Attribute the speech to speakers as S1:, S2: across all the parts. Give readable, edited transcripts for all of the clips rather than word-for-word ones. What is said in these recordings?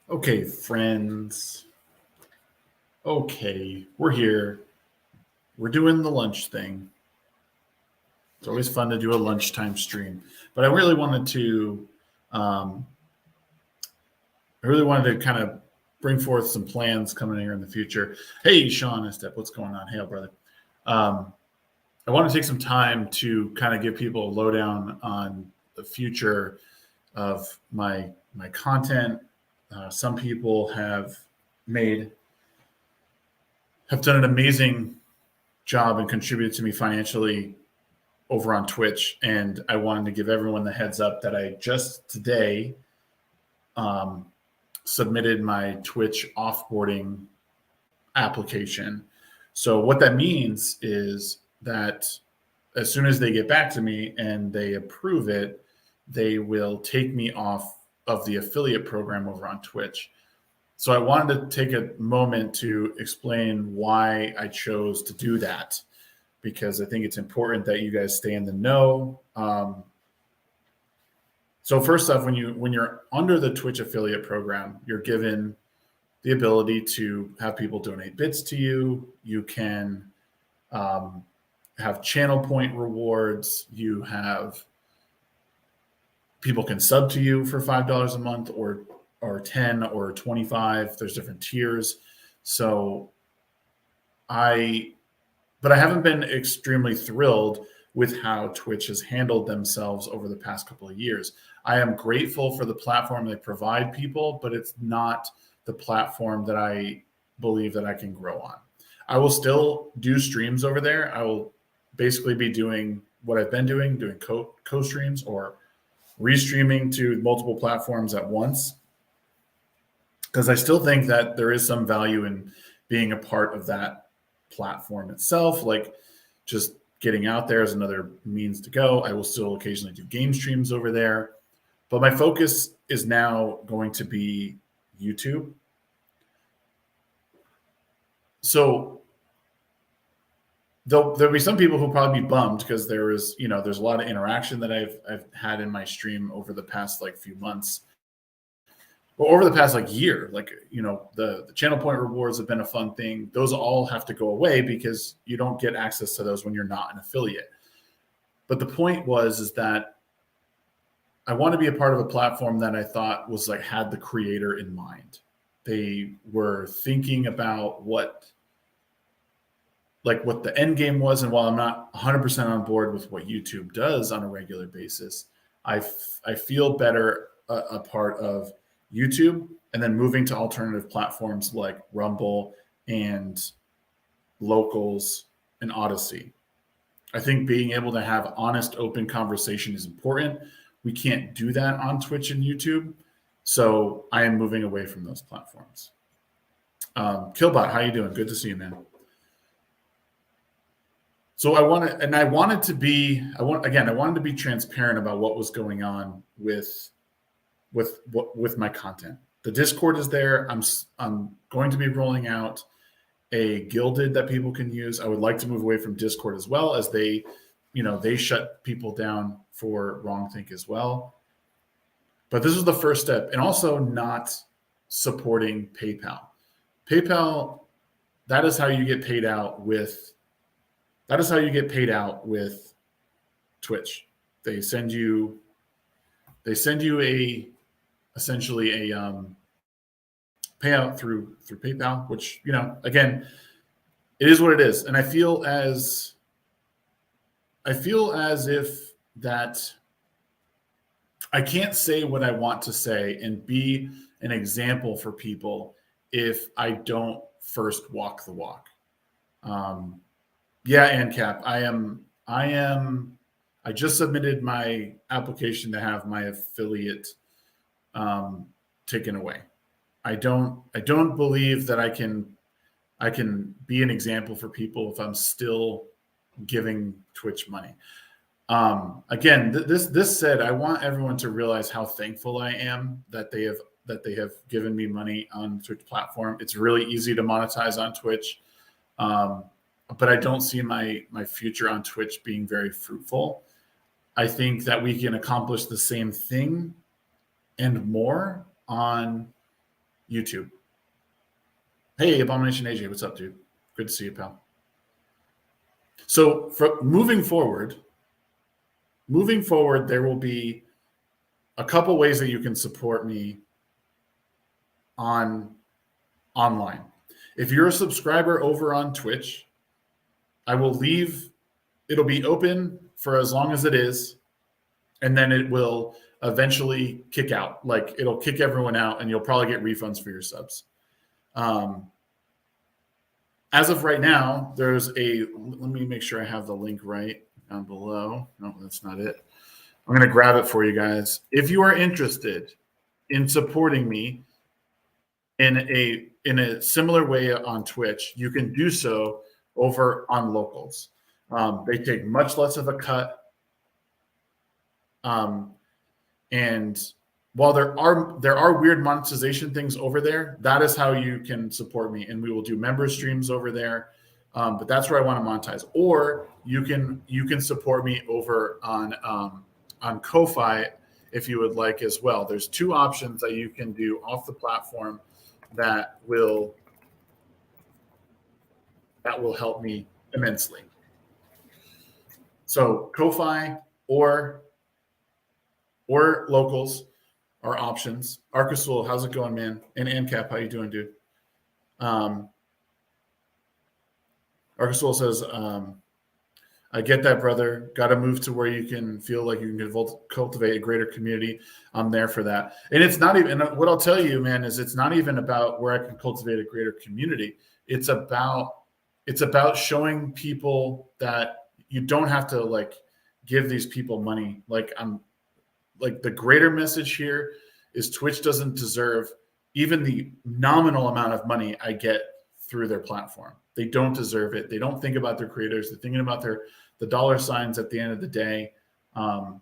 S1: Okay, friends. Okay, we're here. We're doing the lunch thing. It's always fun to do a lunchtime stream, but um, I really wanted to kind of bring forth some plans coming here in the future. Hey, Sean Estep, what's going on? Hey, brother. Um, I want to take some time to kind of give people a lowdown on the future of my content. Some people made have done an amazing job and contributed to me financially over on Twitch. And I wanted to give everyone the heads up that I just today um, submitted my Twitch offboarding application. So what that means is that as soon as they get back to me and they approve it, they will take me off of the affiliate program over on Twitch. So I wanted to take a moment to explain why I chose to do that, because I think it's important that you guys stay in the know. So first off, when you're under the Twitch affiliate program, you're given the ability to have people donate bits to you. You can have channel point rewards. You have people can sub to you for $5 a month or 10 or 25. There's different tiers. So but I haven't been extremely thrilled with how Twitch has handled themselves over the past couple of years. I am grateful for the platform they provide people, but it's not the platform that I believe that I can grow on. I will still do streams over there. I will basically be doing what I've been doing co-streams or restreaming to multiple platforms at once, because I still think that there is some value in being a part of that platform itself. Like, just getting out there is another means to go. I will still occasionally do game streams over there, but my focus is now going to be YouTube. So there'll be some people who'll probably be bummed because there's a lot of interaction that I've had in my stream over the past few months. Well, over the past year, the channel point rewards have been a fun thing. Those all have to go away because you don't get access to those when you're not an affiliate. But the point is that I want to be a part of a platform that I thought was had the creator in mind. They were thinking about what the end game was. And while I'm not 100% on board with what YouTube does on a regular basis, I feel better a part of YouTube and then moving to alternative platforms like Rumble and Locals and Odyssey. I think being able to have honest, open conversation is important. We can't do that on Twitch and YouTube. So I am moving away from those platforms. Killbot, how you doing? Good to see you, man. So I wanted to be transparent about what was going on with my content. The Discord is there. I'm going to be rolling out a Gilded that people can use. I would like to move away from Discord as well, as they shut people down for wrongthink as well. But this is the first step, and also not supporting PayPal. PayPal, that is how you get paid out with Twitch. They send you essentially a payout through PayPal, which, again, it is what it is. And I feel as if that I can't say what I want to say and be an example for people if I don't first walk the walk. Yeah, ANCAP, I just submitted my application to have my affiliate taken away. I don't believe that I can be an example for people if I'm still giving Twitch money. Again, this said, I want everyone to realize how thankful I am that they have given me money on the Twitch platform. It's really easy to monetize on Twitch, but I don't see my future on Twitch being very fruitful. I think that we can accomplish the same thing and more on YouTube. Hey, Abomination AJ, what's up, dude? Good to see you, pal. So moving forward, there will be a couple ways that you can support me online. If you're a subscriber over on Twitch, it'll be open for as long as it is, and then it will eventually kick out. Like, it'll kick everyone out, and you'll probably get refunds for your subs. As of right now, let me make sure I have the link right down below. No, that's not it. I'm going to grab it for you guys. If you are interested in supporting me in a similar way on Twitch, you can do so over on Locals. They take much less of a cut. And while there are weird monetization things over there, that is how you can support me. And we will do member streams over there. But that's where I want to monetize. Or you can support me over on Ko-Fi if you would like as well. There's two options that you can do off the platform that will help me immensely. So Ko-Fi or Locals are options. Arcasul, how's it going, man? And ANCAP, how you doing, dude? Arcasul says, I get that, brother. Got to move to where you can feel like you can cultivate a greater community. I'm there for that. And it's not even, and what I'll tell you, man, is it's not even about where I can cultivate a greater community. It's about showing people that you don't have to like give these people money. Like the greater message here is Twitch doesn't deserve even the nominal amount of money I get through their platform. They don't deserve it. They don't think about their creators. They're thinking about the dollar signs at the end of the day. And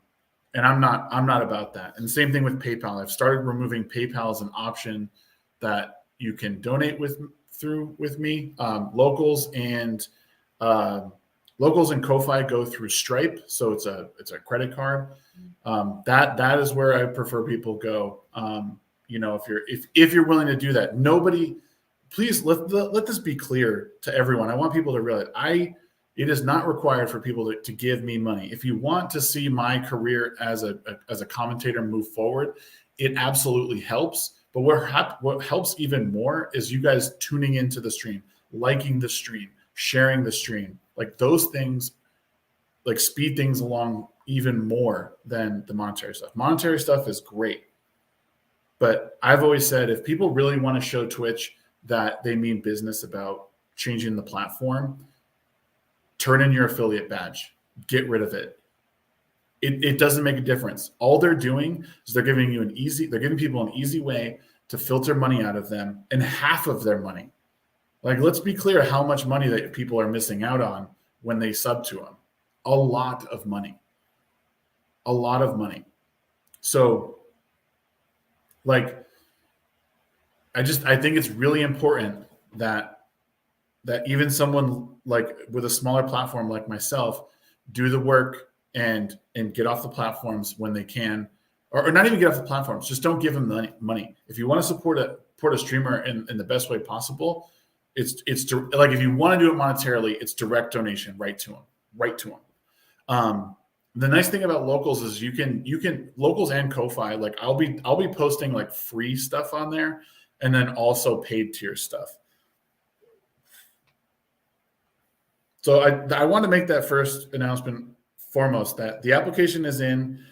S1: I'm not about that. And the same thing with PayPal. I've started removing PayPal as an option that you can donate with me. Locals and Ko-Fi go through Stripe, so it's a credit card. That is where I prefer people go. If you're willing to do that, please let this be clear to everyone. I want people to realize it is not required for people to give me money. If you want to see my career as a commentator move forward, it absolutely helps. But what helps even more is you guys tuning into the stream, liking the stream, sharing the stream. Like, those things like speed things along even more than the monetary stuff. Monetary stuff is great. But I've always said, if people really want to show Twitch that they mean business about changing the platform, turn in your affiliate badge, get rid of it. It doesn't make a difference. All they're doing is they're giving people an easy way to filter money out of them, and half of their money. Like, let's be clear how much money that people are missing out on when they sub to them. A lot of money. A lot of money. So, like, I think it's really important that even someone like with a smaller platform like myself do the work and get off the platforms when they can, or not even get off the platforms. Just don't give them money. If you want to support a streamer in the best way possible, it's like, if you want to do it monetarily, it's direct donation right to them. The nice thing about Locals is you can Locals and Ko-Fi, like I'll be posting like free stuff on there, and then also paid tier stuff. So I want to make that first announcement foremost, that the application is in.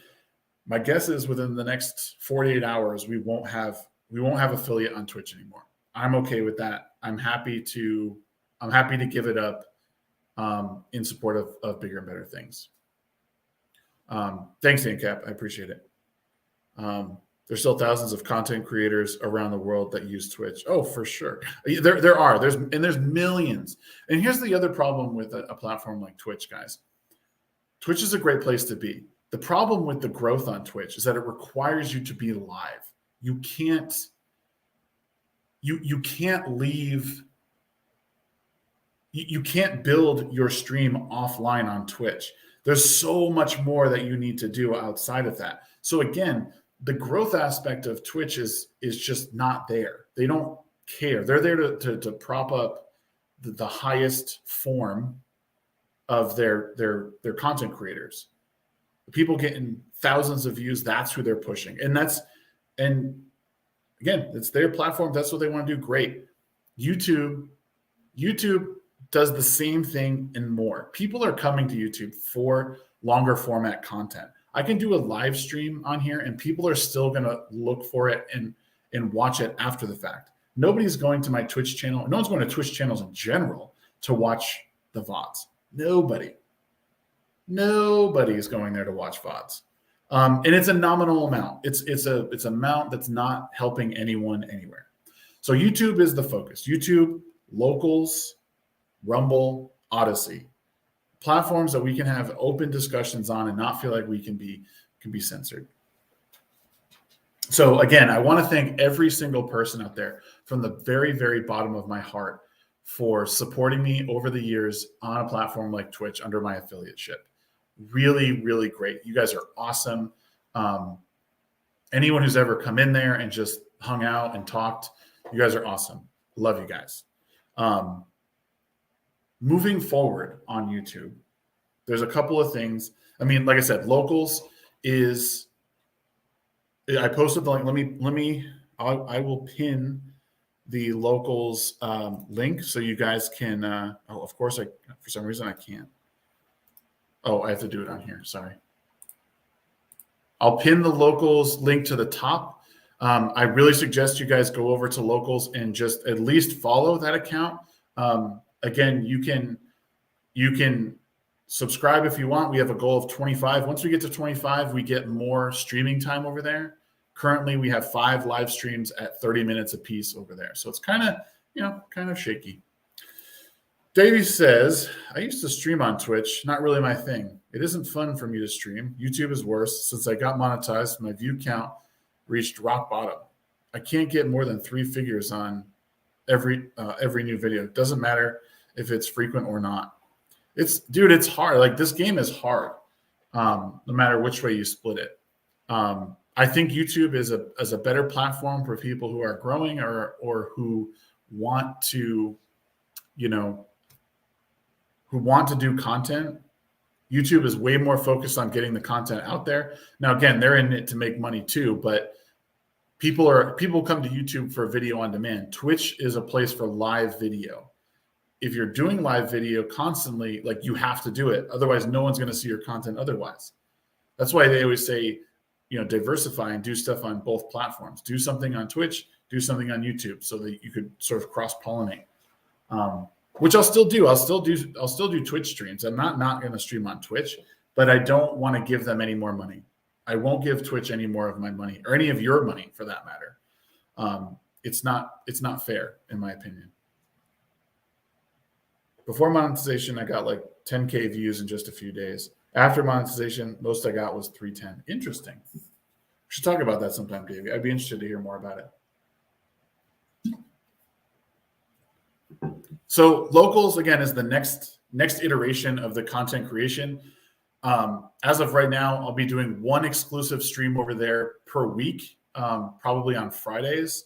S1: My guess is within the next 48 hours, we won't have affiliate on Twitch anymore. I'm okay with that. I'm happy to give it up in support of bigger and better things. Thanks, ANCAP. I appreciate it. There's still thousands of content creators around the world that use Twitch. Oh, for sure. There's millions. And here's the other problem with a platform like Twitch, guys. Twitch is a great place to be. The problem with the growth on Twitch is that it requires you to be live. You can't leave. You can't build your stream offline on Twitch. There's so much more that you need to do outside of that. So again, the growth aspect of Twitch is just not there. They don't care. They're there to prop up the highest form of their content creators. The people getting thousands of views, that's who they're pushing. And again, it's their platform. That's what they want to do. Great. YouTube does the same thing and more. People are coming to YouTube for longer format content. I can do a live stream on here and people are still going to look for it and watch it after the fact. Nobody's going to my Twitch channel. No one's going to Twitch channels in general to watch the VODs. Nobody is going there to watch VODs. And it's a nominal amount. It's amount that's not helping anyone anywhere. So YouTube is the focus. YouTube, Locals, Rumble, Odyssey. Platforms that we can have open discussions on and not feel like we can be censored. So again, I want to thank every single person out there from the very, very bottom of my heart for supporting me over the years on a platform like Twitch under my affiliateship. Really, really great. You guys are awesome. Anyone who's ever come in there and just hung out and talked, you guys are awesome. Love you guys. Moving forward on YouTube, there's a couple of things. I mean, like I said, Locals is, I posted the link. I will pin the Locals link so you guys can, of course, for some reason I can't. Oh, I have to do it on here. Sorry. I'll pin the Locals link to the top. I really suggest you guys go over to Locals and just at least follow that account. Again, you can subscribe if you want. We have a goal of 25. Once we get to 25, we get more streaming time over there. Currently, we have 5 live streams at 30 minutes a piece over there. So it's kind of shaky. Davey says, I used to stream on Twitch. Not really my thing. It isn't fun for me to stream. YouTube is worse. Since I got monetized, my view count reached rock bottom. I can't get more than 3 figures on every new video. It doesn't matter if it's frequent or not. It's hard. Like, this game is hard, no matter which way you split it. I think YouTube is a better platform for people who are growing or who want to, who want to do content. YouTube is way more focused on getting the content out there. Now, again, they're in it to make money too, but people come to YouTube for video on demand. Twitch is a place for live video. If you're doing live video constantly, like, you have to do it. Otherwise, no one's going to see your content otherwise. That's why they always say, diversify and do stuff on both platforms. Do something on Twitch, do something on YouTube, so that you could sort of cross-pollinate. Which I'll still do. I'll still do Twitch streams. I'm not going to stream on Twitch, but I don't want to give them any more money. I won't give Twitch any more of my money, or any of your money for that matter. It's not fair, in my opinion. Before monetization, I got like 10K views in just a few days. After monetization, most I got was 310. Interesting. We should talk about that sometime, Davey. I'd be interested to hear more about it. So Locals, again, is the next iteration of the content creation. As of right now, I'll be doing 1 exclusive stream over there per week, probably on Fridays,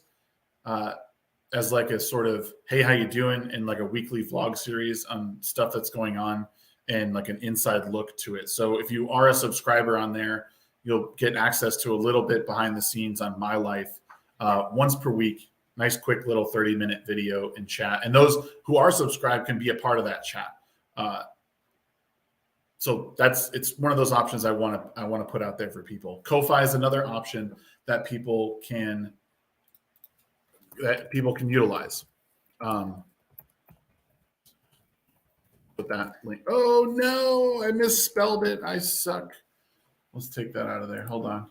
S1: as like a sort of, hey, how you doing? And like a weekly vlog series on stuff that's going on and like an inside look to it. So if you are a subscriber on there, you'll get access to a little bit behind the scenes on my life once per week. Nice, quick little 30-minute video and chat. And those who are subscribed can be a part of that chat. So it's one of those options I want to put out there for people. Ko-Fi is another option that people can utilize. Put that link. Oh no, I misspelled it. I suck. Let's take that out of there. Hold on.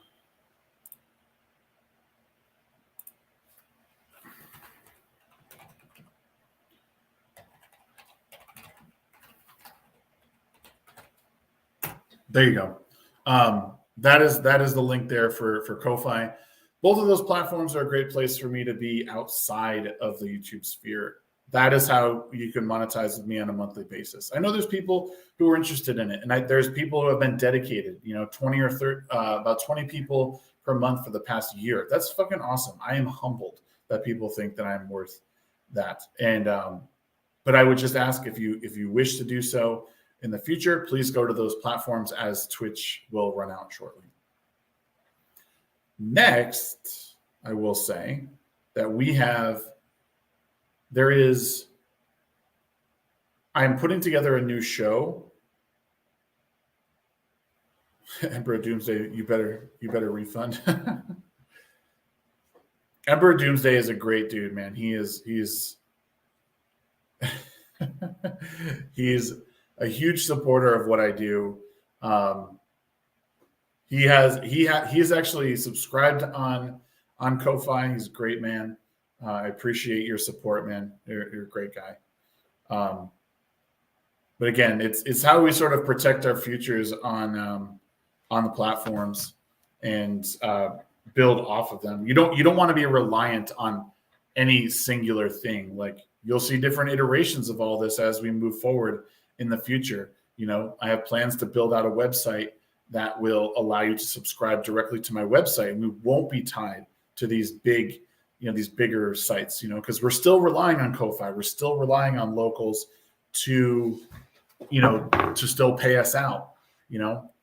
S1: There you go. That is the link there for Ko-Fi. Both of those platforms are a great place for me to be outside of the YouTube sphere. That is how you can monetize with me on a monthly basis. I know there's people who are interested in it, and there's people who have been dedicated. 20 or 30, about 20 people per month for the past year. That's fucking awesome. I am humbled that people think that I'm worth that. And but I would just ask, if you wish to do so in the future, please go to those platforms, as Twitch will run out shortly. Next, I will say that I'm putting together a new show. EmperorDoomsDay, you better refund. EmperorDoomsDay is a great dude, man. He's he's a huge supporter of what I do. He's actually subscribed on Ko-Fi. He's a great man. I appreciate your support, man. You're a great guy. But again, it's how we sort of protect our futures on the platforms and build off of them. You don't want to be reliant on any singular thing. Like, you'll see different iterations of all this as we move forward in the future. I have plans to build out a website that will allow you to subscribe directly to my website, and we won't be tied to these bigger sites, because we're still relying on Ko-Fi. We're still relying on locals to still pay us out.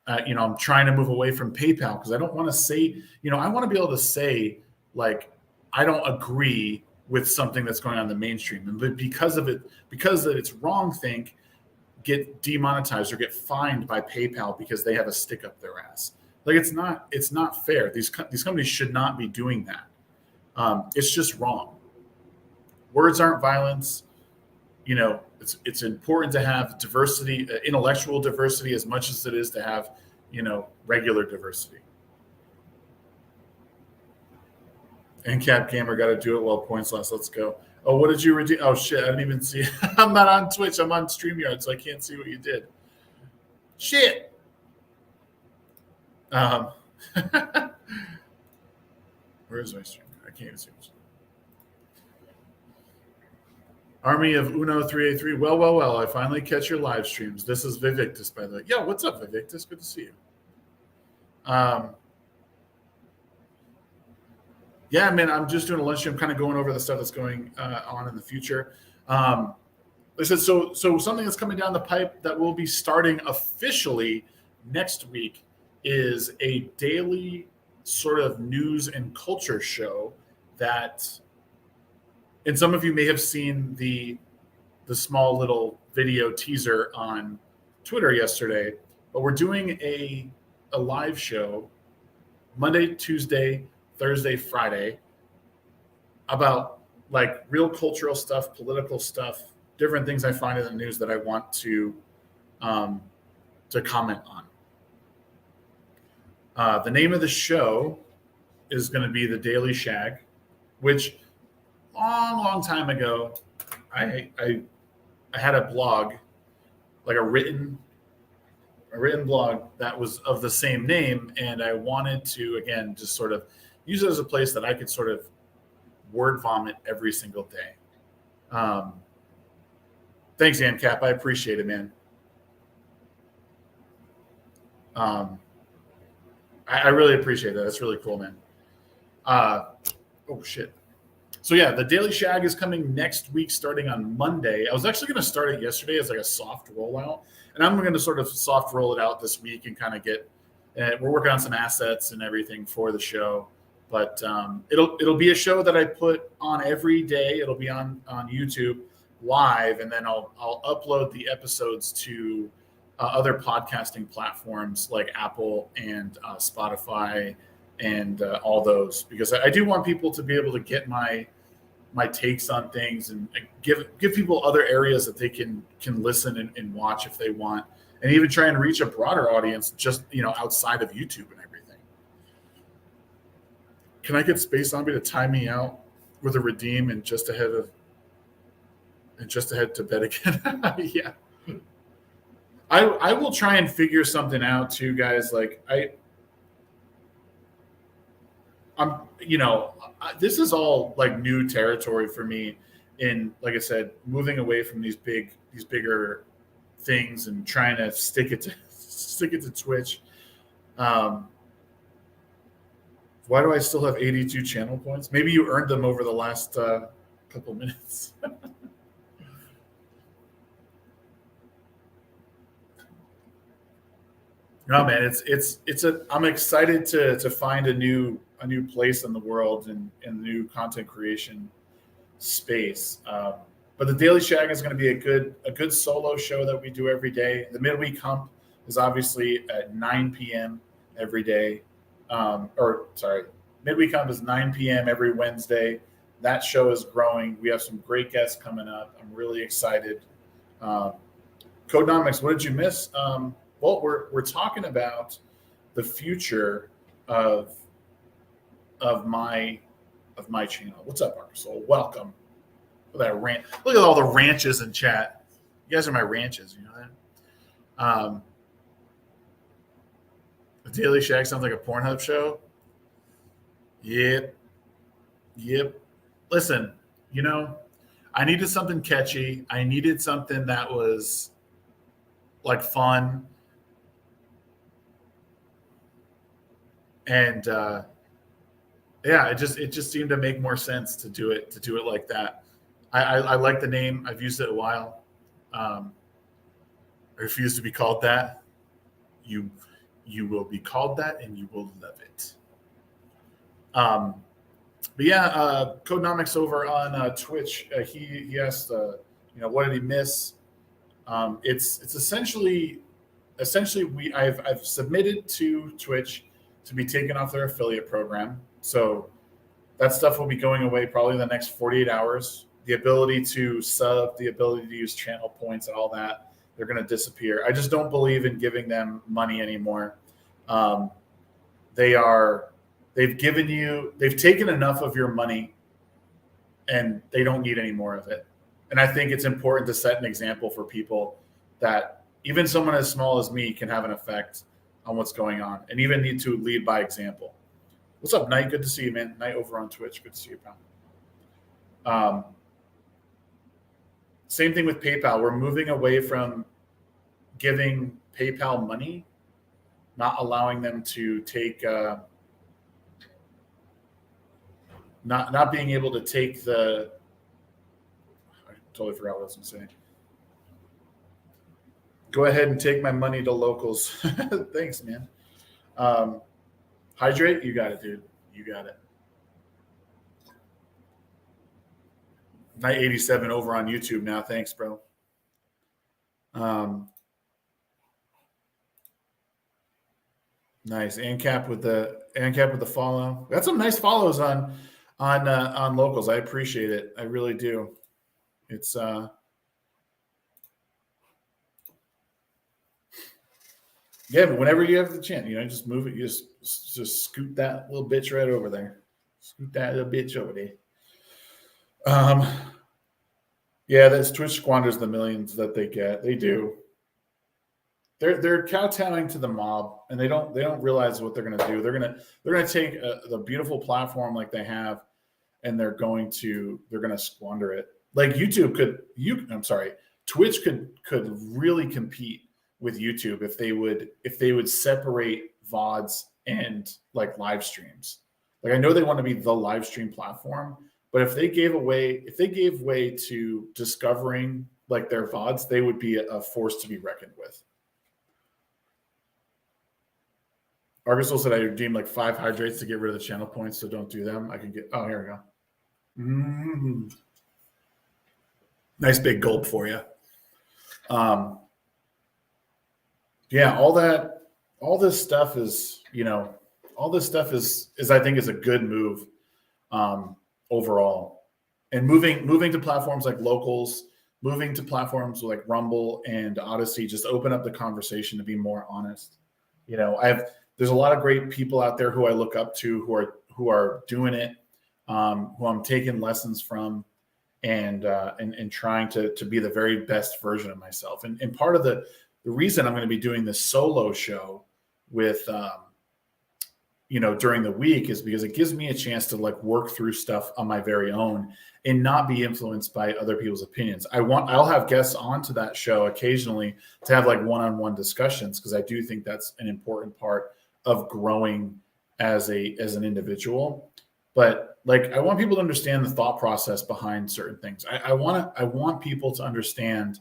S1: I'm trying to move away from PayPal, because I don't want to say, I want to be able to say, like, I don't agree with something that's going on in the mainstream, and because it's wrong think, get demonetized or get fined by PayPal because they have a stick up their ass. Like, it's not fair. These companies should not be doing that. It's just wrong. Words aren't violence. It's important to have diversity, intellectual diversity, as much as it is to have, regular diversity. NCAP Gamer got to do it while points last. Let's go. Oh, what did you redeem? Oh, shit. I didn't even see it. I'm not on Twitch. I'm on StreamYard, so I can't see what you did. Shit. Where is my stream? I can't even see it. Army of Uno 383. Well. I finally catch your live streams. This is Vivictus, by the way. Yeah, what's up, Vivictus? Good to see you. Yeah, man, I'm just doing a lunch stream, kind of going over the stuff that's going on in the future. Like I said, so something that's coming down the pipe that will be starting officially next week is a daily sort of news and culture show that, and some of you may have seen the small little video teaser on Twitter yesterday, but we're doing a live show Monday, Tuesday, Thursday, Friday about, like, real cultural stuff, political stuff, different things I find in the news that I want to comment on. The name of the show is going to be The Daily Shag, which long time ago, I had a blog, like a written blog that was of the same name, and I wanted to, again, just sort of use it as a place that I could sort of word vomit every single day. Thanks, ANCAP. I appreciate it, man. I really appreciate that. That's really cool, man. Oh, shit. So, yeah, the Daily Shag is coming next week, starting on Monday. I was actually going to start it yesterday as like a soft rollout, and I'm going to sort of soft roll it out this week and kind of get we're working on some assets and everything for the show. But it'll be a show that I put on every day. It'll be on YouTube live, and then I'll upload the episodes to other podcasting platforms like Apple and Spotify and all those, because I do want people to be able to get my takes on things and give people other areas that they can listen and watch if they want, and even try and reach a broader audience just outside of YouTube and everything. Can I get Space Zombie to time me out with a redeem and just ahead to bed again? Yeah. I will try and figure something out too, guys. Like this is all like new territory for me in, like I said, moving away from these bigger things and trying to stick it to Twitch. Why do I still have 82 channel points? Maybe you earned them over the last couple minutes. No, man, I'm excited to find a new place in the world and in the new content creation space. But the Daily Shag is going to be a good solo show that we do every day. The midweek hump is obviously at 9 p.m. every day. Midweek hump is 9 p.m. every Wednesday. That show is growing. We have some great guests coming up. I'm really excited. Codenomics, what did you miss? Well, we're talking about the future of my channel. What's up, Arkansas? Welcome. Look at that rant. Look at all the ranches in chat. You guys are my ranches. You know that. The Daily Shag sounds like a Pornhub show. Yep. Listen, I needed something catchy. I needed something that was like fun. And it just seemed to make more sense to do it like that. I like the name. I've used it a while. I refuse to be called that. You will be called that, and you will love it. But yeah, Codenomics over on Twitch. He asked, what did he miss? It's essentially I've submitted to Twitch to be taken off their affiliate program. So that stuff will be going away probably in the next 48 hours. The ability to sub, the ability to use channel points and all that, they're going to disappear. I just don't believe in giving them money anymore. They've taken enough of your money and they don't need any more of it. And I think it's important to set an example for people that even someone as small as me can have an effect on what's going on and even need to lead by example. What's up, Knight? Good to see you, man. Knight over on Twitch. Good to see you, pal. Same thing with PayPal. We're moving away from giving PayPal money, not allowing them to take, not being able to take I totally forgot what I was going to say. Go ahead and take my money to locals. Thanks, man. Hydrate, you got it, dude. You got it. Night 87 over on YouTube now. Thanks, bro. Nice. ANCAP with the follow. Got some nice follows on locals. I appreciate it. I really do. It's yeah, but whenever you have the chance, just move it. You just scoot that little bitch right over there. Scoot that little bitch over there. Yeah, that's Twitch squanders the millions that they get. They do. They're kowtowing to the mob, and they don't realize what they're going to do. They're going to take the beautiful platform like they have, and they're going to squander it. Like Twitch could really compete with YouTube if they would separate VODs and like live streams. Like I know they want to be the live stream platform, but if they gave way to discovering like their VODs, they would be a force to be reckoned with. Argosol said I redeemed like 5 hydrates to get rid of the channel points, so don't do them. I can get. Oh, here we go. Nice big gulp for you. Yeah, all this stuff is I think is a good move overall. And moving to platforms like Locals, moving to platforms like Rumble and Odyssey just open up the conversation to be more honest. There's a lot of great people out there who I look up to who are doing it, who I'm taking lessons from and trying to be the very best version of myself. And part of the reason I'm going to be doing this solo show with, during the week is because it gives me a chance to like work through stuff on my very own and not be influenced by other people's opinions. I'll have guests onto that show occasionally to have like one-on-one discussions because I do think that's an important part of growing as an individual, but like I want people to understand the thought process behind certain things. I want people to understand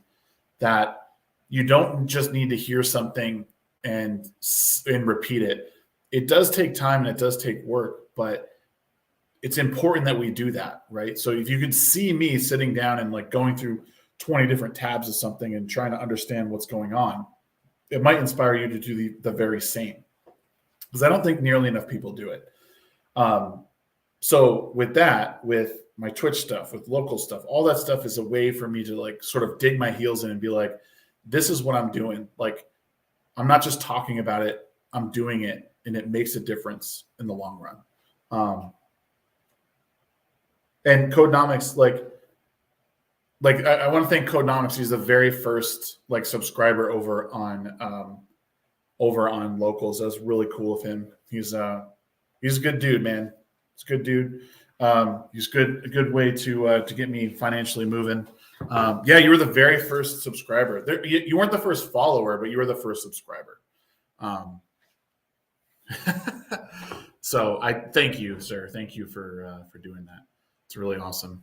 S1: that you don't just need to hear something and repeat it. It does take time and it does take work, but it's important that we do that, right? So if you could see me sitting down and like going through 20 different tabs of something and trying to understand what's going on, it might inspire you to do the very same, because I don't think nearly enough people do it. So with that, with my Twitch stuff, with local stuff, all that stuff is a way for me to like sort of dig my heels in and be like, this is what I'm doing. Like, I'm not just talking about it, I'm doing it, and it makes a difference in the long run. And Codenomics, I want to thank Codenomics. He's the very first like subscriber over on Locals. That was really cool of him. He's a good dude, man. He's a good dude. He's a good way to get me financially moving. Yeah, you were the very first subscriber. You weren't the first follower, but you were the first subscriber. So I thank you, sir. Thank you for doing that. It's really awesome.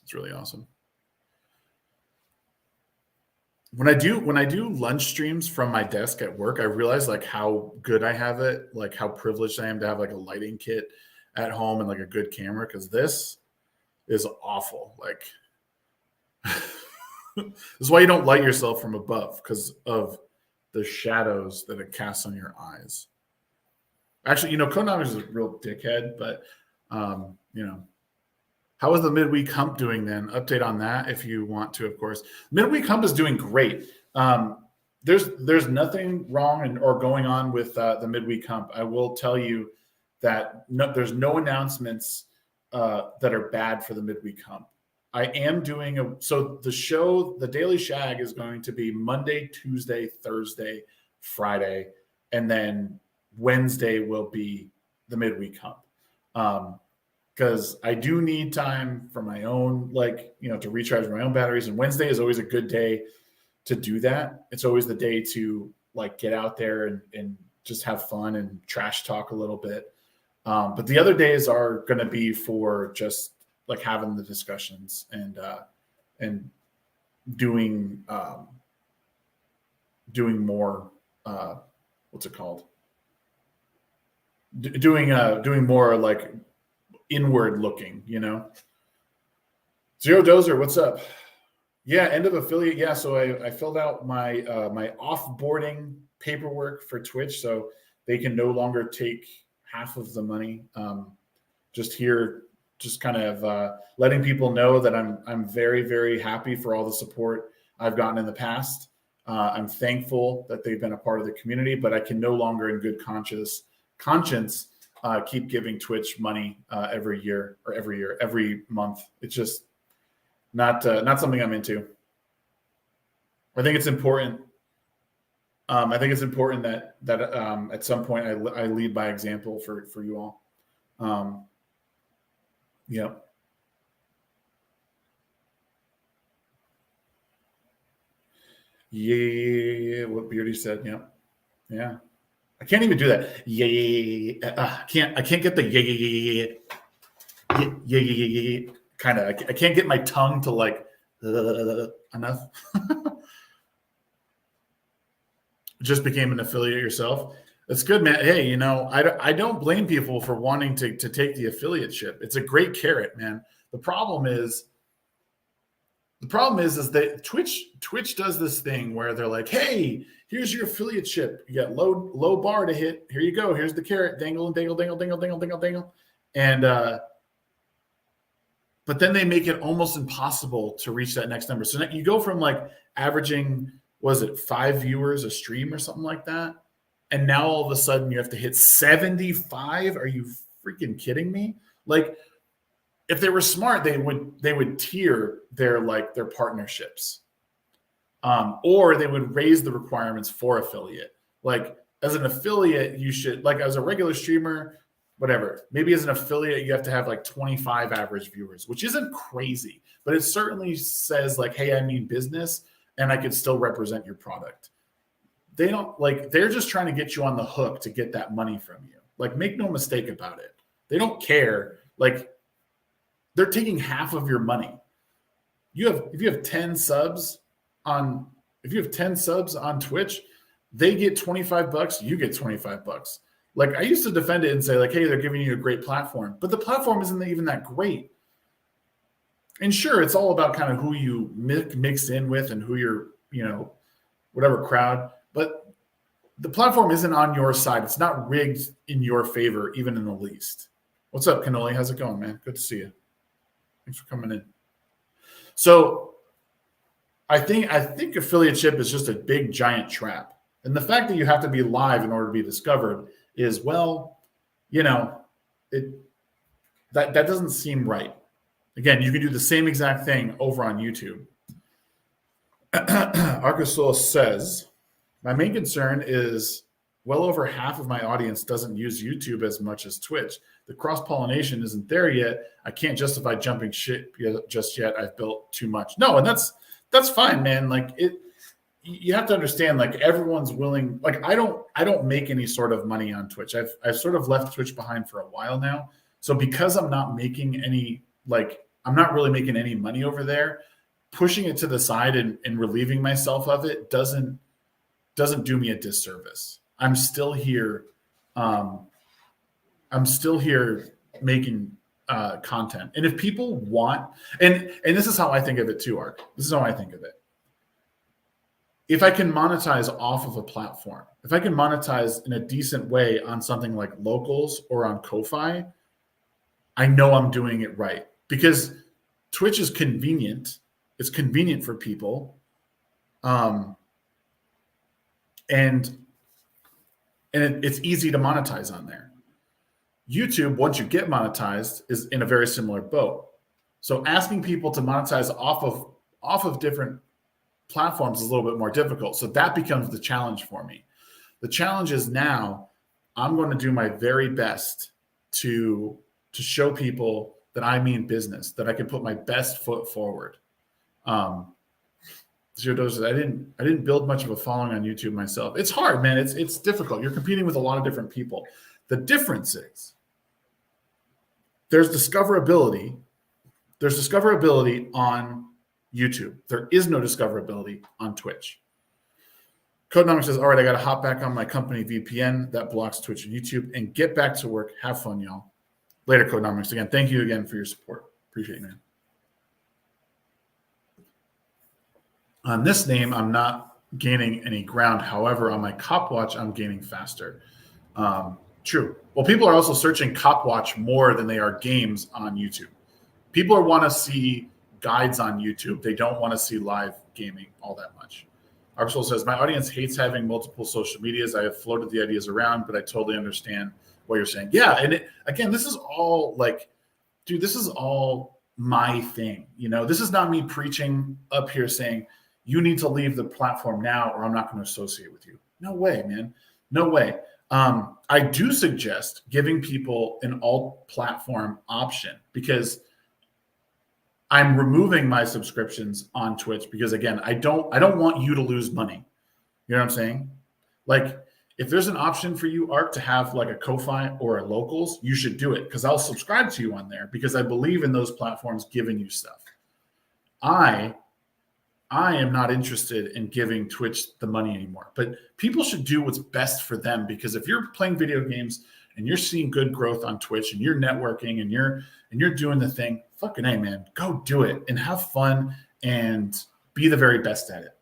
S1: It's really awesome. When I do lunch streams from my desk at work, I realize like how good I have it, like how privileged I am to have like a lighting kit at home and like a good camera, because this is awful. Like this is why you don't light yourself from above, because of the shadows that it casts on your eyes. Actually, Konami is a real dickhead, but how is the midweek hump doing then? Update on that if you want to, of course. Midweek hump is doing great. There's nothing wrong or going on with the midweek hump. I will tell you that there's no announcements that are bad for the midweek hump. I am doing so the show, the Daily Shag, is going to be Monday, Tuesday, Thursday, Friday, and then Wednesday will be the midweek hump. Because I do need time for my own, to recharge my own batteries. And Wednesday is always a good day to do that. It's always the day to get out there and just have fun and trash talk a little bit. But the other days are going to be for just having the discussions and doing more. What's it called? Doing more inward looking, Zero Dozer, what's up? Yeah, end of affiliate. Yeah, so I filled out my my offboarding paperwork for Twitch, so they can no longer take half of the money. Just kind of letting people know that I'm very, very happy for all the support I've gotten in the past. I'm thankful that they've been a part of the community, but I can no longer, in good conscience, keep giving Twitch money every month. It's just not something I'm into. I think it's important. I think it's important that at some point I lead by example for you all. Yeah. Yeah. What Beardy said. Yeah. Yeah. I can't even do that. I can't get the yeah. Kind of. I can't get my tongue to enough. Just became an affiliate yourself. That's good, man. Hey, I don't blame people for wanting to take the affiliateship. It's a great carrot, man. The problem is that Twitch does this thing where they're like, hey, here's your affiliateship. You got low bar to hit. Here you go. Here's the carrot. Dangle and dangle, dangle, dangle, dangle, dangle, dangle. And but then they make it almost impossible to reach that next number. So now you go from averaging, was it 5 viewers a stream or something like that? And now all of a sudden you have to hit 75. Are you freaking kidding me? If they were smart, they would tier their partnerships, or they would raise the requirements for affiliate. As an affiliate, you should as a regular streamer, whatever. Maybe as an affiliate, you have to have 25 average viewers, which isn't crazy, but it certainly says hey, I mean business, and I could still represent your product. They don't they're just trying to get you on the hook to get that money from you. Like, make no mistake about it. They don't care. Like, they're taking half of your money. If you have 10 subs on Twitch, they get $25, you get $25. Like, I used to defend it and say, like, hey, they're giving you a great platform, but the platform isn't even that great. And sure, it's all about kind of who you mix in with and who you're, whatever crowd, but the platform isn't on your side. It's not rigged in your favor, even in the least. What's up, Cannoli? How's it going, man? Good to see you. Thanks for coming in. So I think affiliateship is just a big, giant trap. And the fact that you have to be live in order to be discovered is, well, that doesn't seem right. Again, you can do the same exact thing over on YouTube. Arcosul says, my main concern is well over half of my audience doesn't use YouTube as much as Twitch. The cross-pollination isn't there yet. I can't justify jumping ship just yet. I've built too much. No, and that's fine, man. Like, you have to understand, like, everyone's willing. Like, I don't make any sort of money on Twitch. I've sort of left Twitch behind for a while now. So because I'm not making any, like, I'm not really making any money over there, pushing it to the side and relieving myself of it doesn't do me a disservice. I'm still here. I'm still here making content. And if people want, and this is how I think of it too, Ark. This is how I think of it. If I can monetize off of a platform, if I can monetize in a decent way on something like Locals or on Ko-Fi, I know I'm doing it right, because Twitch is convenient. It's convenient for people. And it's easy to monetize on there. YouTube, once you get monetized, is in a very similar boat. So asking people to monetize off of different platforms is a little bit more difficult. So that becomes the challenge for me. The challenge is now I'm going to do my very best to show people that I mean business, that I can put my best foot forward. Zero doses. I didn't build much of a following on YouTube myself. It's hard, man. It's difficult. You're competing with a lot of different people. The difference is there's discoverability. There's discoverability on YouTube. There is no discoverability on Twitch. Codenomics says, all right, I got to hop back on my company VPN that blocks Twitch and YouTube and get back to work. Have fun, y'all. Later, Codenomics. Again, thank you again for your support. Appreciate it, man. On this name, I'm not gaining any ground. However, on my Cop Watch, I'm gaining faster. True. Well, people are also searching Cop Watch more than they are games on YouTube. People want to see guides on YouTube. They don't want to see live gaming all that much. Arpsol says, my audience hates having multiple social medias. I have floated the ideas around, but I totally understand what you're saying. Yeah, and again, this is all like, dude, this is all my thing. This is not me preaching up here saying, you need to leave the platform now or I'm not going to associate with you. No way, man. No way. I do suggest giving people an alt platform option, because I'm removing my subscriptions on Twitch because, again, I don't want you to lose money. You know what I'm saying? Like, if there's an option for you, Ark, to have like a Ko-Fi or a Locals, you should do it, because I'll subscribe to you on there because I believe in those platforms giving you stuff. I am not interested in giving Twitch the money anymore, but people should do what's best for them, because if you're playing video games and you're seeing good growth on Twitch and you're networking and you're doing the thing, fucking A, man, go do it and have fun and be the very best at it.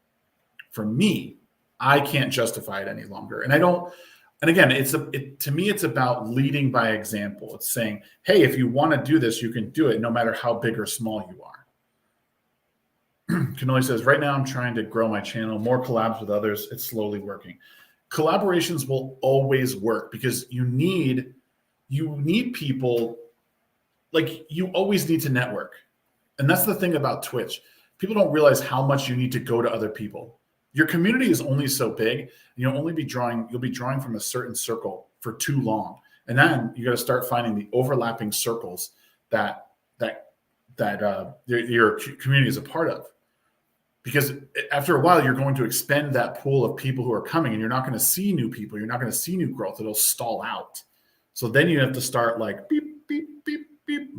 S1: For me, I can't justify it any longer. And I don't, and again, to me, it's about leading by example. It's saying, hey, if you want to do this, you can do it no matter how big or small you are. Cannoli says, right now I'm trying to grow my channel, more collabs with others. It's slowly working. Collaborations will always work because you need people. Like, you always need to network. And that's the thing about Twitch. People don't realize how much you need to go to other people. Your community is only so big, and you'll be drawing from a certain circle for too long. And then you got to start finding the overlapping circles that your community is a part of. Because after a while, you're going to expend that pool of people who are coming, and you're not going to see new people. You're not going to see new growth. It'll stall out. So then you have to start like beep, beep, beep, beep,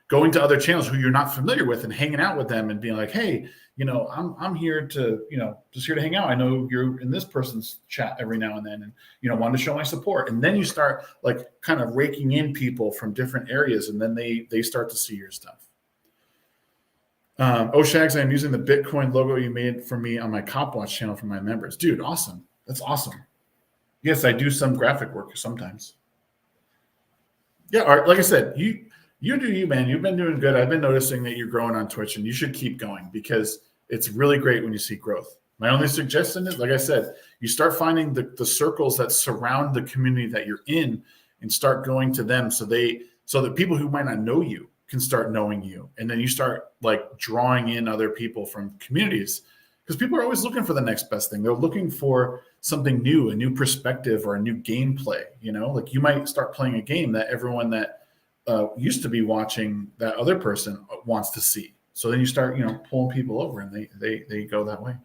S1: going to other channels who you're not familiar with and hanging out with them and being like, hey, I'm here to, just here to hang out. I know you're in this person's chat every now and then, and, wanted to show my support. And then you start like kind of raking in people from different areas, and then they start to see your stuff. Shags, I'm using the Bitcoin logo you made for me on my Copwatch channel for my members. Dude, awesome. That's awesome. Yes, I do some graphic work sometimes. Yeah, Art, like I said, you do you, man. You've been doing good. I've been noticing that you're growing on Twitch, and you should keep going because it's really great when you see growth. My only suggestion is, like I said, you start finding the circles that surround the community that you're in and start going to them so that people who might not know you can start knowing you. And then you start like drawing in other people from communities, because people are always looking for the next best thing. They're looking for something new, a new perspective or a new gameplay. Like you might start playing a game that everyone that used to be watching that other person wants to see. So then you start, pulling people over, and they go that way.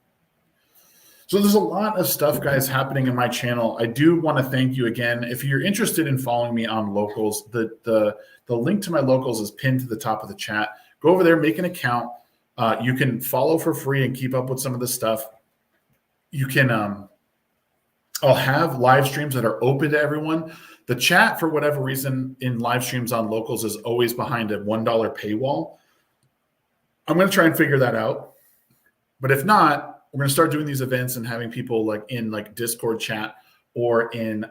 S1: So there's a lot of stuff, guys, happening in my channel. I do want to thank you again. If you're interested in following me on Locals, the link to my Locals is pinned to the top of the chat. Go over there, make an account. You can follow for free and keep up with some of the stuff. You can, I'll have live streams that are open to everyone. The chat, for whatever reason, in live streams on Locals is always behind a $1 paywall. I'm going to try and figure that out. But if not, we're going to start doing these events and having people like in like Discord chat or in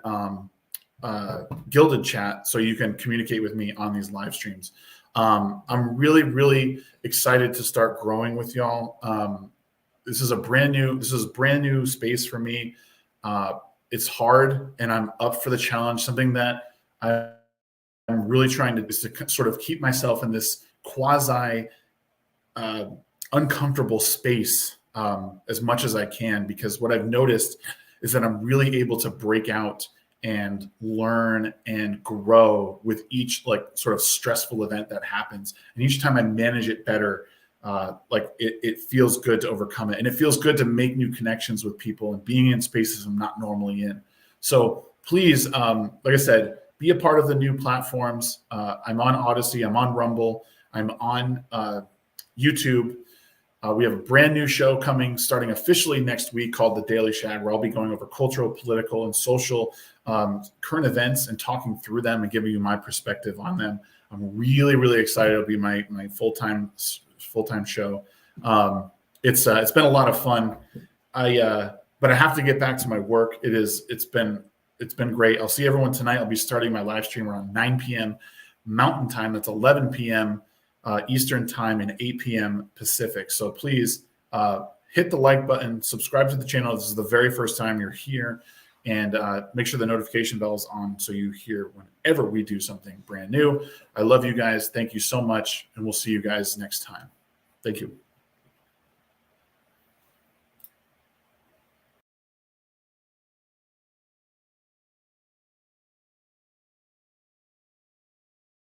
S1: Gilded chat, so you can communicate with me on these live streams. I'm really, really excited to start growing with y'all. This is brand new space for me. It's hard, and I'm up for the challenge. Something that I'm really trying to do is to sort of keep myself in this quasi uncomfortable space as much as I can, because what I've noticed is that I'm really able to break out and learn and grow with each like sort of stressful event that happens. And each time I manage it better, it feels good to overcome it. And it feels good to make new connections with people and being in spaces I'm not normally in. So please, like I said, be a part of the new platforms. I'm on Odyssey, I'm on Rumble, I'm on YouTube. We have a brand new show coming starting officially next week called The Daily Shag, where I'll be going over cultural, political, and social current events and talking through them and giving you my perspective on them. I'm really, really excited. It'll be my full-time show. It's been a lot of fun. But I have to get back to my work. It's been great. I'll see everyone tonight. I'll be starting my live stream around 9 p.m. Mountain Time. That's 11 p.m. Eastern Time and 8 p.m. Pacific. So please hit the like button, subscribe to the channel. This is the very first time you're here, and make sure the notification bell is on so you hear whenever we do something brand new. I love you guys. Thank you so much, and we'll see you guys next time. Thank you.